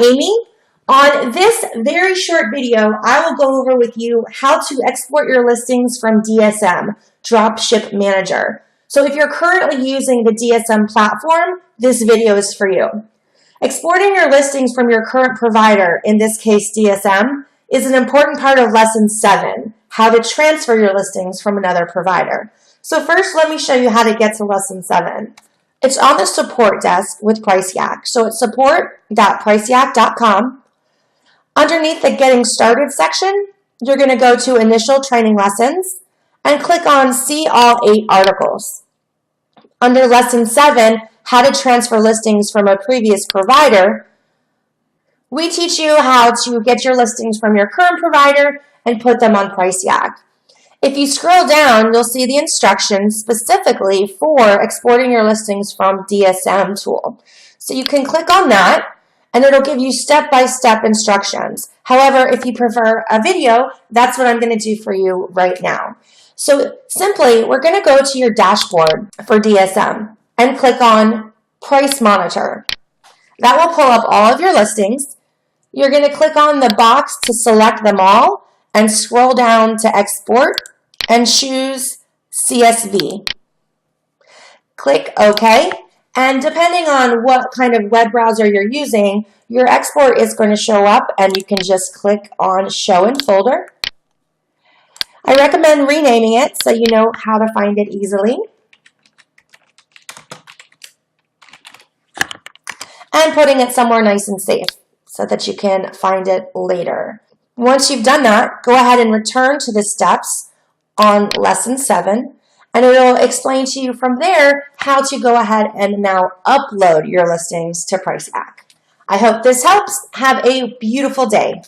Amy. On this very short video, I will go over with you how to export your listings from DSM, Dropship Manager. So if you're currently using the DSM platform, this video is for you. Exporting your listings from your current provider, in this case DSM, is an important part of Lesson 7, how to transfer your listings from another provider. So first, let me show you how to get to Lesson 7. It's on the support desk with PriceYak. So it's support.priceyak.com. Underneath the Getting Started section, you're going to go to Initial Training Lessons and click on See All 8 Articles. Under Lesson 7, How to Transfer Listings from a Previous Provider, we teach you how to get your listings from your current provider and put them on PriceYak. If you scroll down, you'll see the instructions specifically for exporting your listings from DSM tool. So you can click on that, and it'll give you step-by-step instructions. However, if you prefer a video, that's what I'm going to do for you right now. So simply, we're going to go to your dashboard for DSM and click on Price Monitor. That will pull up all of your listings. You're going to click on the box to select them all and scroll down to Export and choose CSV. Click OK. And depending on what kind of web browser you're using, your export is going to show up and you can just click on Show in Folder. I recommend renaming it so you know how to find it easily. And putting it somewhere nice and safe so that you can find it later. Once you've done that, go ahead and return to the steps on Lesson 7. And it'll explain to you from there how to go ahead and now upload your listings to PriceYak. I hope this helps. Have a beautiful day.